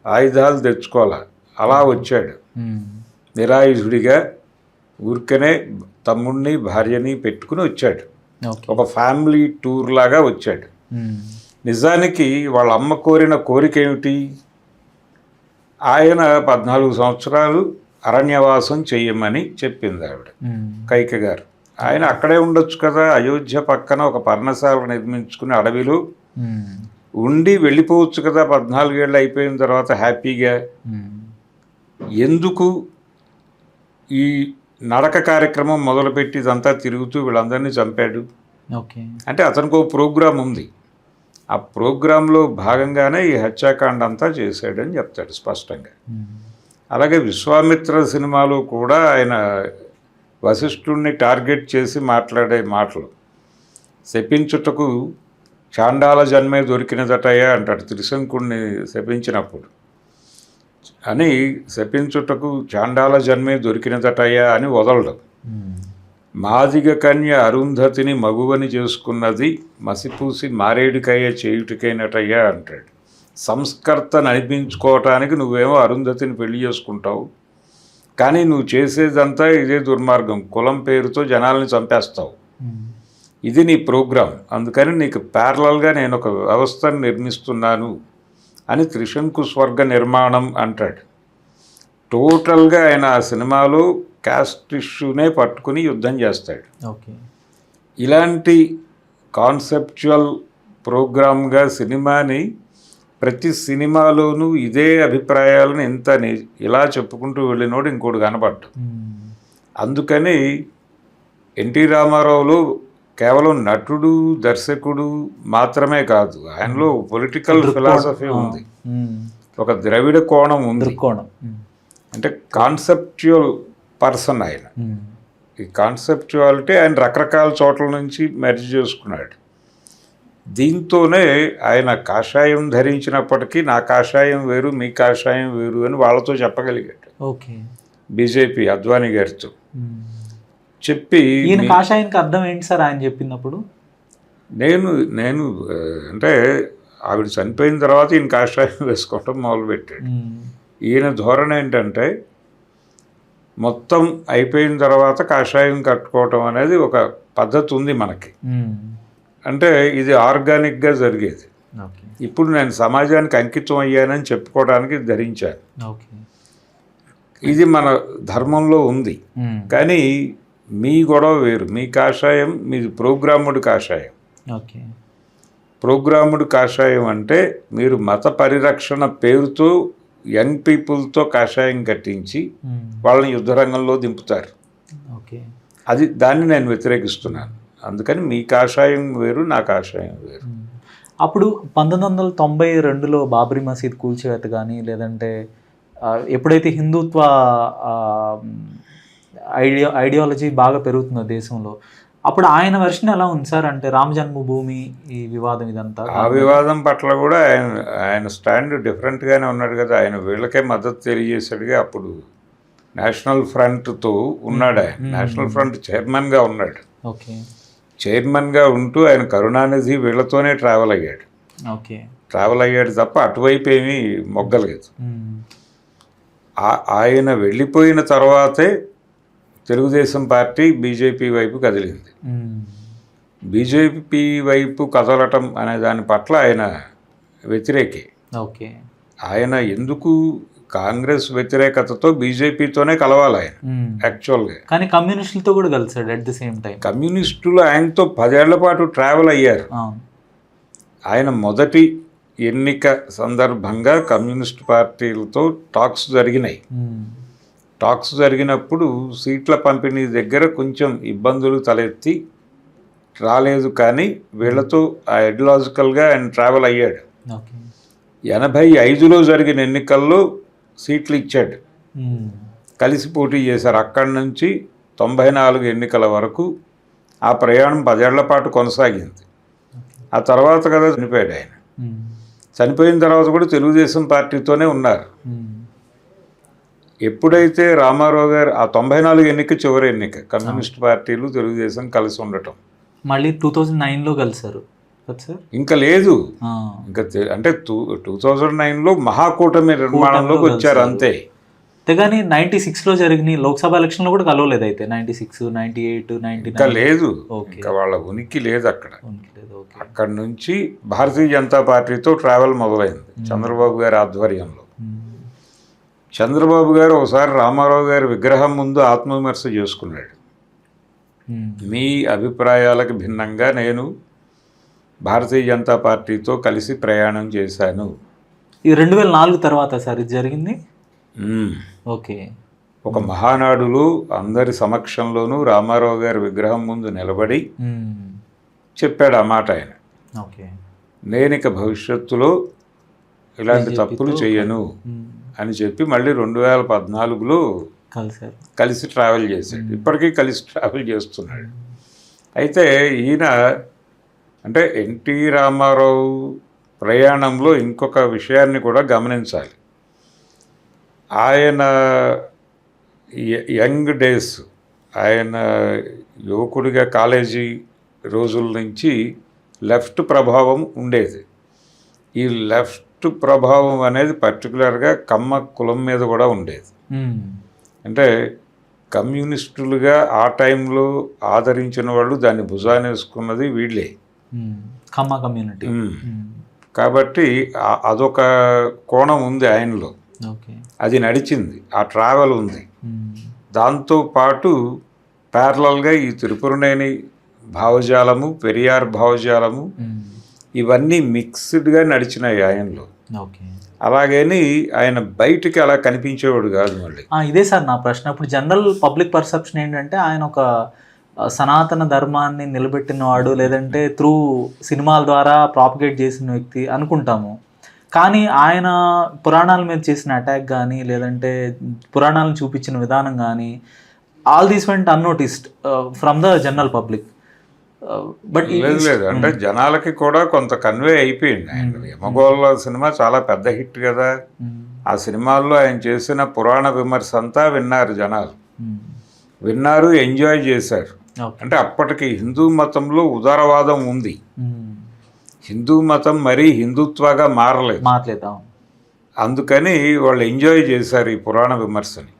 ఆయుధాలు తెచ్చుకోవాలా, అలా వచ్చాడు నిరాయుధుడిగా. ఊరికనే తమ్ముడిని భార్యని పెట్టుకుని వచ్చాడు, ఒక ఫ్యామిలీ టూర్ లాగా వచ్చాడు. నిజానికి వాళ్ళ అమ్మ కోరిన కోరిక ఏమిటి? ఆయన 14 సంవత్సరాలు అరణ్యవాసం చెయ్యమని చెప్పింది ఆవిడ, కైక గారు. ఆయన అక్కడే ఉండొచ్చు కదా, అయోధ్య పక్కన ఒక పర్ణశాల నిర్మించుకుని అడవిలో ఉండి వెళ్ళిపోవచ్చు కదా 14 ఏళ్ళు అయిపోయిన తర్వాత హ్యాపీగా. ఎందుకు ఈ నడక కార్యక్రమం మొదలుపెట్టి ఇదంతా తిరుగుతూ వీళ్ళందరినీ చంపాడు? అంటే అతనికి ఒక ప్రోగ్రాం ఉంది, ఆ ప్రోగ్రాంలో భాగంగానే ఈ హత్యాకాండ అంతా చేశాడని చెప్తాడు స్పష్టంగా. అలాగే విశ్వామిత్ర సినిమాలో కూడా ఆయన వశిష్ఠుడిని టార్గెట్ చేసి మాట్లాడే మాటలు, శపించుటకు చాండాల జన్మే దొరికినదటయ్యా అంటాడు త్రిశంకుడిని శపించినప్పుడు. అని శపించుటకు చాండాల జన్మే దొరికినదటయ్యా అని వదలడం. మాదిగ కన్య అరుంధతిని మగువని చేసుకున్నది మసిపూసి మారేడుకాయ చేయుటికైనటయ్యా అంటాడు. సంస్కర్తను అనిపించుకోవటానికి నువ్వేమో అరుంధతిని పెళ్లి చేసుకుంటావు, కానీ నువ్వు చేసేదంతా ఇదే దుర్మార్గం, కులం పేరుతో జనాల్ని చంపేస్తావు. ఇది నీ ప్రోగ్రాం, అందుకని నీకు ప్యారలల్గా నేను ఒక వ్యవస్థను నిర్మిస్తున్నాను అని త్రిశంకు స్వర్గ నిర్మాణం అంటాడు. టోటల్గా ఆయన ఆ సినిమాలో క్యాస్ట్ ఇష్యూనే పట్టుకుని యుద్ధం చేస్తాడు. ఇలాంటి కాన్సెప్చువల్ ప్రోగ్రామ్గా సినిమాని, ప్రతి సినిమాలోనూ ఇదే అభిప్రాయాలను ఇలా చెప్పుకుంటూ వెళ్ళినోడు ఇంకోటి కనపడ్డు. అందుకని ఎన్టీ రామారావులో కేవలం నటుడు దర్శకుడు మాత్రమే కాదు, ఆయనలో పొలిటికల్ ఫిలాసఫీ ఉంది, ఒక ద్రవిడ కోణం ఉంది. అంటే కాన్సెప్చువల్ పర్సన్ ఆయన. ఈ కాన్సెప్చువాలిటీ ఆయన రకరకాల చోట్ల నుంచి మెర్జ్ చేసుకున్నాడు. దీంతోనే ఆయన కాషాయం ధరించినప్పటికీ నా కాషాయం వేరు మీ కాషాయం వేరు అని వాళ్ళతో చెప్పగలిగాడు. బీజేపీ అద్వానీ గారితో చెప్పి, ఈయన కాషాయానికి అర్థం ఏంటి సార్ ఆయన చెప్పినప్పుడు? నేను అంటే ఆవిడ చనిపోయిన తర్వాత ఈయన కాషాయం వేసుకోవటం మొదలుపెట్టాడు. ఈయన ధోరణి ఏంటంటే మొత్తం అయిపోయిన తర్వాత కాషాయం కట్టుకోవటం అనేది ఒక పద్ధతి ఉంది మనకి. అంటే ఇది ఆర్గానిక్గా జరిగేది. ఇప్పుడు నేను సమాజానికి అంకితం అయ్యానని చెప్పుకోవడానికి ధరించాను. ఇది మన ధర్మంలో ఉంది. కానీ మీ గొడవ వేరు, మీ కాషాయం మీది ప్రోగ్రాముడు కాషాయం. ప్రోగ్రాముడు కాషాయం అంటే మీరు మత పరిరక్షణ పేరుతో యంగ్ పీపుల్తో కాషాయం కట్టించి వాళ్ళని యుద్ధరంగంలో దింపుతారు. దాన్ని నేను వ్యతిరేకిస్తున్నాను. అందుకని మీ కాషాయం వేరు, నా కాషాయం వేరు. అప్పుడు 1992లో బాబ్రీ మసీద్ కూల్చివేత కానీ, లేదంటే ఎప్పుడైతే హిందుత్వ ఐడియాలజీ బాగా పెరుగుతుందో దేశంలో, అప్పుడు ఆయన వెర్షన్ ఎలా ఉంది సార్? అంటే రామ జన్మభూమి ఈ వివాదం, ఇదంతా ఆ వివాదం పట్ల కూడా ఆయన స్టాండ్ డిఫరెంట్గానే ఉన్నాడు కదా. ఆయన వీళ్ళకే మద్దతు తెలియజేశాడుగా. అప్పుడు నేషనల్ ఫ్రంట్తో ఉన్నాడు ఆయన. నేషనల్ ఫ్రంట్ చైర్మన్గా ఉన్నాడు. చైర్మన్గా ఉంటూ ఆయన కరుణానిధి వీళ్ళతోనే ట్రావెల్ అయ్యాడు తప్ప అటువైపు ఏమీ మొగ్గలేదు. ఆయన వెళ్ళిపోయిన తర్వాతే తెలుగుదేశం పార్టీ బీజేపీ వైపు కదిలింది. బీజేపీ వైపు కదలటం అనే దాని పట్ల ఆయన వ్యతిరేకి. ఆయన ఎందుకు కాంగ్రెస్ వ్యతిరేకతతో బీజేపీతోనే కలవాలి ఆయన యాక్చువల్గా. కానీ కమ్యూనిస్టులతో కూడా కలిసాడు అట్ ది సేమ్ టైం. కమ్యూనిస్టులు ఆయనతో 10 ఏళ్ల పాటు ట్రావెల్ అయ్యారు. ఆయన మొదటి ఎన్నిక సందర్భంగా కమ్యూనిస్ట్ పార్టీలతో టాక్స్ జరిగినాయి. టాక్స్ జరిగినప్పుడు సీట్ల పంపిణీ దగ్గర కొంచెం ఇబ్బందులు తలెత్తి రాలేదు, కానీ వీళ్ళతో ఐడియాలజికల్గా ఆయన ట్రావెల్ అయ్యాడు. 85లో జరిగిన ఎన్నికల్లో సీట్లు ఇచ్చాడు, కలిసి పోటీ చేశారు. అక్కడి నుంచి 94 ఎన్నికల వరకు ఆ ప్రయాణం 10 ఏళ్ల పాటు కొనసాగింది. ఆ తర్వాత కదా చనిపోయాడు ఆయన. చనిపోయిన తర్వాత కూడా తెలుగుదేశం పార్టీతోనే ఉన్నారు. ఎప్పుడైతే రామారావు గారు ఆ 94 ఎన్నిక చివరి ఎన్నిక, కమ్యూనిస్ట్ పార్టీలు తెలుగుదేశం కలిసి ఉండటం, మళ్ళీ 2009లో కలిసారు సార్. ఇంకా లేదు, ఇంకా అంటే 2009లో మహాకూటమి నిర్మాణంలోకి వచ్చారు అంతే. కానీ 96లో జరిగిన లోక్సభ ఎలక్షన్లో కూడా కలవలేదు అయితే. 96, 98, 99 ఇంకా లేదు, ఇంకా వాళ్ళ ఉనికి లేదు అక్కడ. అక్కడ నుంచి భారతీయ జనతా పార్టీతో ట్రావెల్ మొదలైంది చంద్రబాబు గారి ఆధ్వర్యంలో. చంద్రబాబు గారు ఒకసారి రామారావు గారి విగ్రహం ముందు ఆత్మవిమర్శ చేసుకున్నాడు. మీ అభిప్రాయాలకు భిన్నంగా నేను భారతీయ జనతా పార్టీతో కలిసి ప్రయాణం చేశాను. ఈ 2004 తర్వాత సార్ ఇది జరిగింది. ఓకే. ఒక మహానాడులో అందరి సమక్షంలోనూ రామారావు గారి విగ్రహం ముందు నిలబడి చెప్పాడు ఆ మాట ఆయన. నేను ఇక భవిష్యత్తులో ఇలాంటి తప్పులు చేయను అని చెప్పి మళ్ళీ 2014లో కలిసి ట్రావెల్ చేశాడు. ఇప్పటికీ కలిసి ట్రావెల్ చేస్తున్నాడు. అయితే ఈయన అంటే ఎన్టీ రామారావు ప్రయాణంలో ఇంకొక విషయాన్ని కూడా గమనించాలి. ఆయన యంగ్ డేస్, ఆయన యువకుడిగా కాలేజీ రోజుల నుంచి లెఫ్ట్ ప్రభావం ఉండేది. ఈ లెఫ్ట్ ప్రభావం అనేది పర్టికులర్గా కమ్మ కులం మీద కూడా ఉండేది. అంటే కమ్యూనిస్టులుగా ఆ టైంలో ఆదరించిన వాళ్ళు దాన్ని భుజాన్ని వేసుకున్నది వీళ్ళే, కమ్మ కమ్యూనిటీ. కాబట్టి అదొక కోణం ఉంది ఆయనలో, అది నడిచింది, ఆ ట్రావెల్ ఉంది. దాంతోపాటు ప్యారలల్గా ఈ త్రిపురనేని భావజాలము, పెరియార్ భావజాలము, ఇవన్నీ మిక్స్డ్గా నడిచినాయి ఆయనలో. అలాగని ఆయన బయటికి అలా కనిపించేవాడు కాదు. మళ్ళీ ఇదే సార్ నా ప్రశ్న. ఇప్పుడు జనరల్ పబ్లిక్ పర్సెప్షన్ ఏంటంటే ఆయన ఒక సనాతన ధర్మాన్ని నిలబెట్టినవాడు, లేదంటే త్రూ సినిమాల ద్వారా ప్రాపగేట్ చేసిన వ్యక్తి అనుకుంటాము. కానీ ఆయన పురాణాల మీద చేసిన అటాక్ కానీ, లేదంటే పురాణాలను చూపించిన విధానం కానీ, all these vent unnoticed from the general public. But లేదు, అంటే జనాలకి కూడా కొంత కన్వే అయిపోయింది. ఆయన యమగోళ సినిమా చాలా పెద్ద హిట్ కదా. ఆ సినిమాల్లో ఆయన చేసిన పురాణ విమర్శ అంతా విన్నారు జనాలు, విన్నారు, ఎంజాయ్ చేశారు. అంటే అప్పటికి హిందూ మతంలో ఉదారవాదం ఉంది, హిందూ మతం మరీ హిందుత్వగా మారలేదు. అందుకని వాళ్ళు ఎంజాయ్ చేశారు ఈ పురాణ విమర్శని,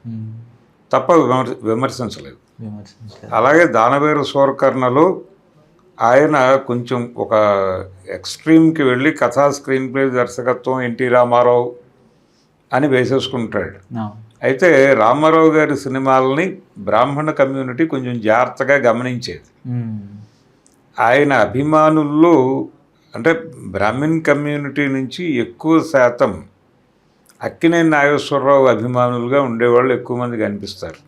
తప్ప విమర్శించలేదు. అలాగే దానవేరు సూరకర్ణలో ఆయన కొంచెం ఒక ఎక్స్ట్రీమ్కి వెళ్ళి కథా స్క్రీన్ ప్లే దర్శకత్వం ఎన్టీ రామారావు అని వేసేసుకుంటాడు. అయితే రామారావు గారి సినిమాలని బ్రాహ్మణ కమ్యూనిటీ కొంచెం జాగ్రత్తగా గమనించేది. ఆయన అభిమానుల్లో అంటే బ్రాహ్మణ్ కమ్యూనిటీ నుంచి ఎక్కువ శాతం అక్కినేని నాగేశ్వరరావు అభిమానులుగా ఉండేవాళ్ళు ఎక్కువ మంది కనిపిస్తారు.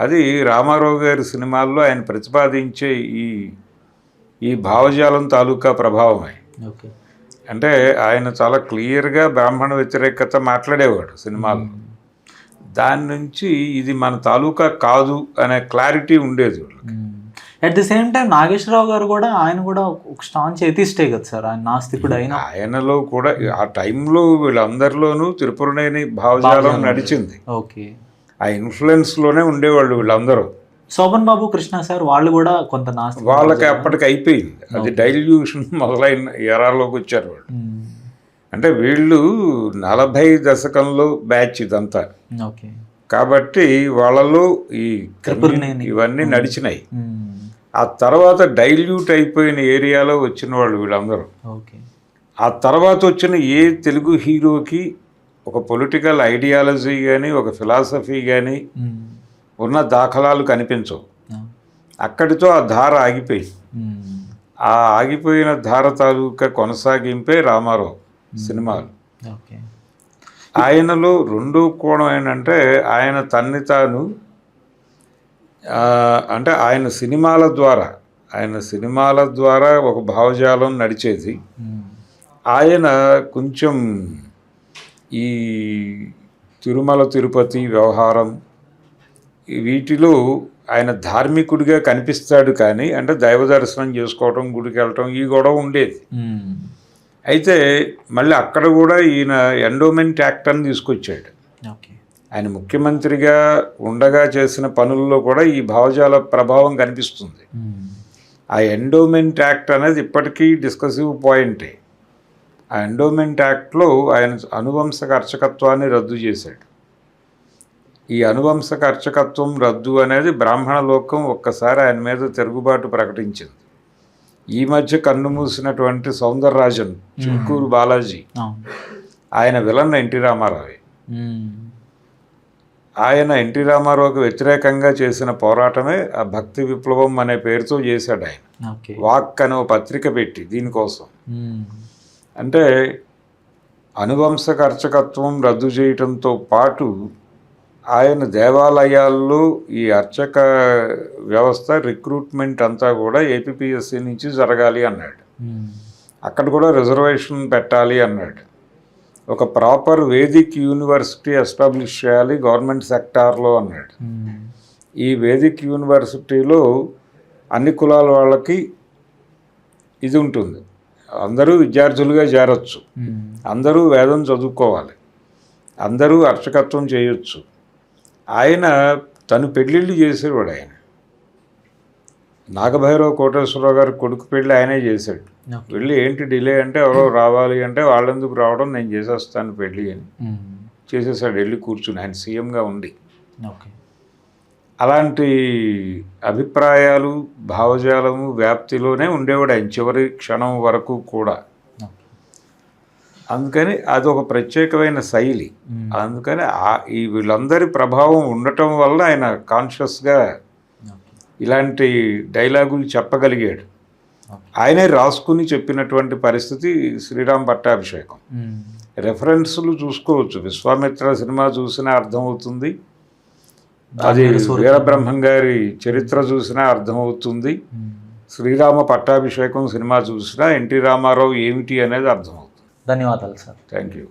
అది రామారావు గారి సినిమాల్లో ఆయన ప్రతిపాదించే ఈ భావజాలం తాలూకా ప్రభావమే. అంటే ఆయన చాలా క్లియర్గా బ్రాహ్మణ వ్యతిరేకత మాట్లాడేవాడు సినిమాల్లో. దాని నుంచి ఇది మన తాలూకా కాదు అనే క్లారిటీ ఉండేది వాళ్ళకి. At the same time Nageswara Rao గారు కూడా, ఆయన కూడా ఒక స్టాంచ్ ఎథిస్టే కదా సార్, ఆయన నాస్తికుడు. ఆయనలో కూడా ఆ టైంలో వీళ్ళందరిలోనూ త్రిపురనేని భావజాలం నడిచింది. ఆ ఇన్ఫ్లుయెన్స్లోనే ఉండేవాళ్ళు వీళ్ళందరూ. శోభన్ బాబు, కృష్ణ సార్ వాళ్ళు కూడా కొంత నాస్తి, వాళ్ళకి అప్పటికి అయిపోయింది అది, డైల్యూషన్ మొదలైన ఎరాలోకి వచ్చారు వాళ్ళు. అంటే వీళ్ళు 40 దశకంలో బ్యాచ్ ఇదంతా, కాబట్టి వాళ్ళలో ఈ ఇవన్నీ నడిచినాయి. ఆ తర్వాత డైల్యూట్ అయిపోయిన ఏరియాలో వచ్చిన వాళ్ళు వీళ్ళందరూ. ఆ తర్వాత వచ్చిన ఏ తెలుగు హీరోకి ఒక పొలిటికల్ ఐడియాలజీ కానీ, ఒక ఫిలాసఫీ కానీ ఉన్న దాఖలాలు కనిపించవు. అక్కడితో ఆ ధార ఆగిపోయింది. ఆ ఆగిపోయిన ధార తాలూకా కొనసాగింపే రామారావు సినిమాలు. ఆయనలో రెండో కోణం ఏంటంటే ఆయన తన్ని తాను అంటే ఆయన సినిమాల ద్వారా ఒక భావజాలం నడిచేది. ఆయన కొంచెం ఈ తిరుమల తిరుపతి వ్యవహారం వీటిలో ఆయన ధార్మికుడిగా కనిపిస్తాడు కానీ అంటే దైవ దర్శనం చేసుకోవటం గుడికి వెళ్ళటం ఈ గొడవ ఉండేది. అయితే మళ్ళీ అక్కడ కూడా ఈయన ఎండోమెంట్ యాక్ట్ అని తీసుకొచ్చాడు. ఓకే. ఆయన ముఖ్యమంత్రిగా ఉండగా చేసిన పనుల్లో కూడా ఈ భావజాల ప్రభావం కనిపిస్తుంది. ఆ ఎండోమెంట్ యాక్ట్ అనేది ఇప్పటికీ డిస్కసివ్ పాయింటే. ఆ ఎండోమెంట్ యాక్ట్లో ఆయన అనువంశక అర్చకత్వాన్ని రద్దు చేశాడు. ఈ అనువంశక అర్చకత్వం రద్దు అనేది బ్రాహ్మణ లోకం ఒక్కసారి ఆయన మీద తిరుగుబాటు ప్రకటించింది. ఈ మధ్య కన్ను మూసినటువంటి సౌందరరాజన్, చిలుకూరు బాలాజీ, ఆయన విలన్ ఎన్టీ రామారావే. ఆయన ఎన్టీ రామారావుకి వ్యతిరేకంగా చేసిన పోరాటమే ఆ భక్తి విప్లవం అనే పేరుతో చేశాడు ఆయన. వాక్ అనే పత్రిక పెట్టి దీనికోసం. అంటే అనువంశక అర్చకత్వం రద్దు చేయటంతో పాటు ఆయన దేవాలయాల్లో ఈ అర్చక వ్యవస్థ రిక్రూట్మెంట్ అంతా కూడా ఏపీపీఎస్సీ నుంచి జరగాలి అన్నాడు. అక్కడ కూడా రిజర్వేషన్ పెట్టాలి అన్నాడు. ఒక ప్రాపర్ వేదిక్ యూనివర్సిటీ ఎస్టాబ్లిష్ చేయాలి గవర్నమెంట్ సెక్టార్లో అన్నాడు. ఈ వేదిక్ యూనివర్సిటీలో అన్ని కులాల వాళ్ళకి ఇది ఉంటుంది, అందరూ విద్యార్థులుగా చేరొచ్చు, అందరూ వేదం చదువుకోవాలి, అందరూ అర్చకత్వం చేయొచ్చు. ఆయన తను పెళ్ళిళ్ళు చేసేవాడు. ఆయన నాగభైరవ కోటేశ్వరరావు గారి కొడుకు పెళ్ళి ఆయనే చేశాడు. వెళ్ళి ఏంటి డిలే అంటే ఎవరో రావాలి అంటే వాళ్ళెందుకు రావడం, నేను చేసేస్తాను పెళ్ళి అని చేసేసాడు. వెళ్ళి కూర్చుని ఆయన సీఎంగా ఉండి. అలాంటి అభిప్రాయాలు భావజాలము వ్యాప్తిలోనే ఉండేవాడు ఆయన చివరి క్షణం వరకు కూడా. అందుకని అదొక ప్రత్యేకమైన శైలి. అందుకని ఈ వీళ్ళందరి ప్రభావం ఉండటం వల్ల ఆయన కాన్షియస్గా ఇలాంటి డైలాగులు చెప్పగలిగాడు. ఆయనే రాసుకుని చెప్పినటువంటి పరిస్థితి శ్రీరామ్ పట్టాభిషేకం. రెఫరెన్స్లు చూసుకోవచ్చు, విశ్వామిత్ర సినిమా చూసినా అర్థమవుతుంది, అది వీరబ్రహ్మం గారి చరిత్ర చూసినా అర్థమవుతుంది, శ్రీరామ పట్టాభిషేకం సినిమా చూసినా ఎన్టీ రామారావు ఏమిటి అనేది అర్థమవుతుంది. ధన్యవాదాలు సార్. Thank you.